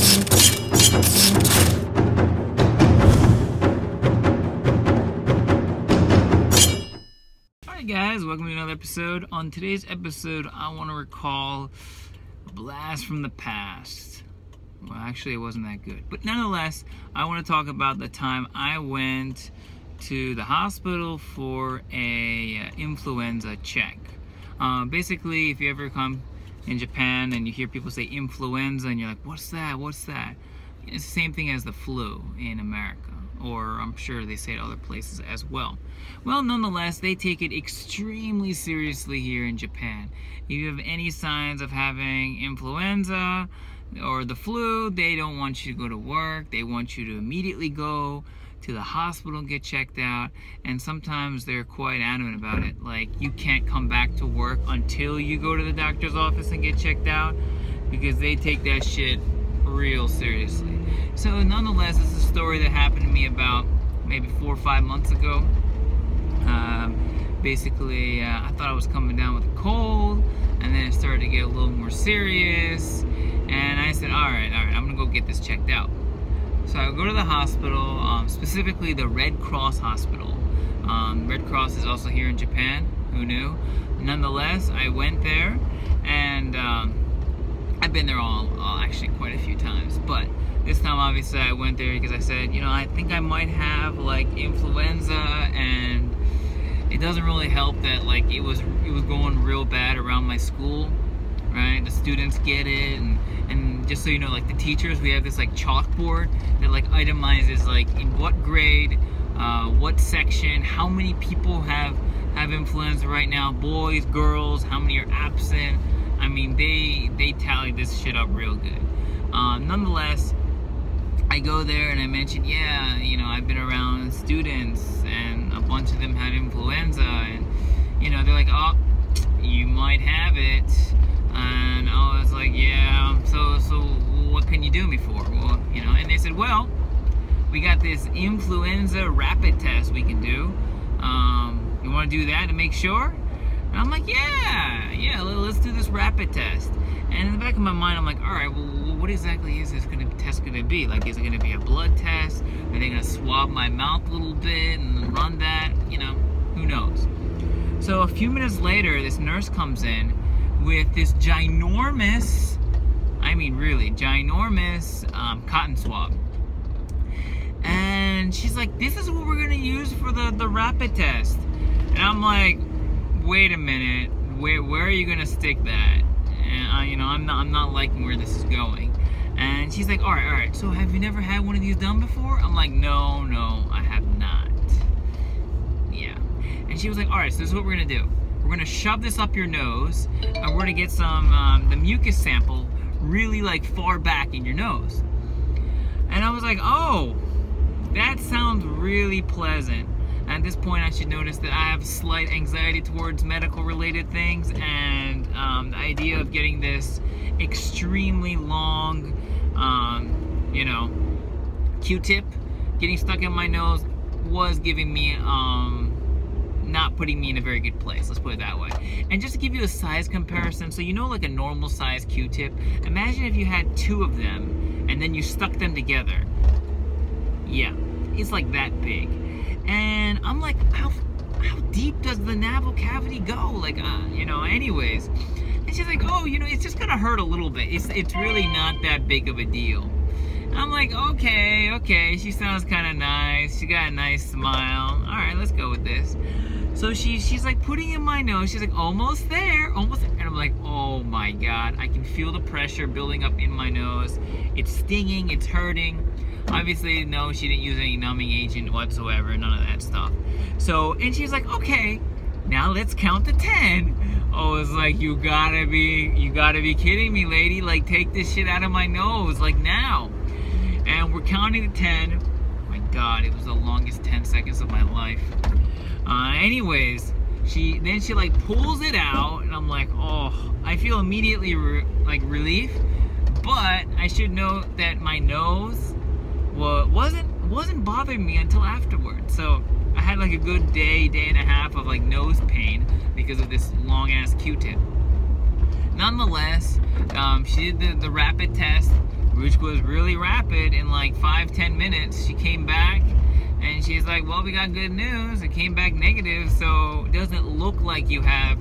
Alright guys, welcome to another episode. On today's episode, I want to recall a blast from the past. Well, actually it wasn't that good. But nonetheless, I want to talk about the time I went to the hospital for a influenza check. Basically, if you ever come in Japan and you hear people say influenza and you're like, what's that? What's that? It's the same thing as the flu in America, or I'm sure they say it other places as well. Well, nonetheless, they take it extremely seriously here in Japan. If you have any signs of having influenza or the flu, they don't want you to go to work. They want you to immediately go to the hospital and get checked out, and sometimes they're quite adamant about it. Like, you can't come back to work until you go to the doctor's office and get checked out, because they take that shit real seriously. So nonetheless, this is a story that happened to me about maybe 4 or 5 months ago. Basically, I thought I was coming down with a cold, and then it started to get a little more serious, and I said, all right, I'm gonna go get this checked out. So I go to the hospital, specifically the Red Cross hospital. Red Cross is also here in Japan, who knew? Nonetheless, I went there, and I've been there actually quite a few times, but this time obviously I went there because I said, you know, I think I might have like influenza, and it doesn't really help that like it was going real bad around my school, right? The students get it, and just so you know, like the teachers, we have this like chalkboard that like itemizes like in what grade, what section, how many people have influenza right now, boys, girls, how many are absent. I mean, they tally this shit up real good. Nonetheless, I go there and I mention, yeah, you know, I've been around students and a bunch of them had influenza, and you know, they're like, oh, you might have it. And I was like, yeah, so what can you do me for? Well, you know, and they said, well, we got this influenza rapid test we can do. You want to do that to make sure? And I'm like, yeah, let's do this rapid test. And in the back of my mind, I'm like, all right, well, what exactly is this test going to be? Like, is it going to be a blood test? Are they going to swab my mouth a little bit and run that? You know, who knows? So a few minutes later, this nurse comes in with this ginormous, I mean really ginormous cotton swab. And she's like, this is what we're going to use for the rapid test. And I'm like, wait a minute, where are you going to stick that? And you know, I'm not liking where this is going. And she's like, all right, so have you never had one of these done before? I'm like, no, I have not. Yeah. And she was like, all right, so this is what we're going to do. We're going to shove this up your nose, and we're going to get some, the mucus sample really like far back in your nose. And I was like, oh, that sounds really pleasant. At this point, I should notice that I have slight anxiety towards medical related things, and the idea of getting this extremely long, you know, Q-tip getting stuck in my nose was giving me, not putting me in a very good place, let's put it that way. And just to give you a size comparison, so you know, like a normal size Q-tip, imagine if you had 2 of them and then you stuck them together. Yeah, it's like that big. And I'm like, how deep does the navel cavity go? Like, you know, anyways. And she's like, oh, you know, it's just gonna hurt a little bit. It's really not that big of a deal. I'm like, okay, she sounds kind of nice. She got a nice smile. All right, let's go with this. So she's like putting in my nose. She's like, almost there, almost there. And I'm like, oh my God, I can feel the pressure building up in my nose. It's stinging, it's hurting. Obviously, no, she didn't use any numbing agent whatsoever, none of that stuff. So, and she's like, okay, now let's count to 10. I was like, you gotta be kidding me, lady. Like, take this shit out of my nose, like now. And we're counting to 10. Oh my God, it was the longest 10 seconds of my life. Anyways, she like pulls it out, and I'm like, oh, I feel immediately like relief. But I should note that my nose wasn't bothering me until afterwards. So I had like a good day and a half of like nose pain because of this long ass Q-tip. Nonetheless, she did the rapid test which was really rapid. In like 5-10 minutes, she came back and she's like, well, we got good news. It came back negative, so it doesn't look like you have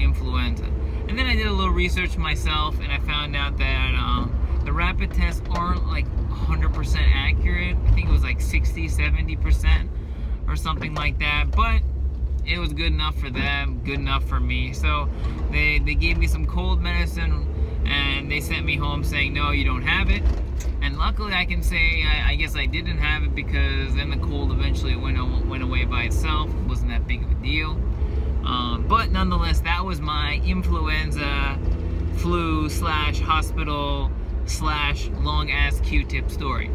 influenza. And then I did a little research myself, and I found out that the rapid tests aren't like 100% accurate. I think it was like 60-70% or something like that, but it was good enough for them, good enough for me. So they gave me some cold medicine, and they sent me home saying, no, you don't have it. And luckily I can say I guess I didn't have it, because then the cold eventually went away by itself. It wasn't that big of a deal. But nonetheless, that was my influenza, flu / hospital / long ass Q-tip story.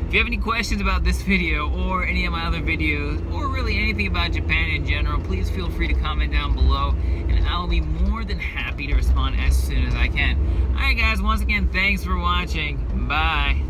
If you have any questions about this video or any of my other videos, or really anything about Japan in general, please feel free to comment down below, and I'll be more than happy to respond as soon as I can. Alright guys, once again, thanks for watching. Bye.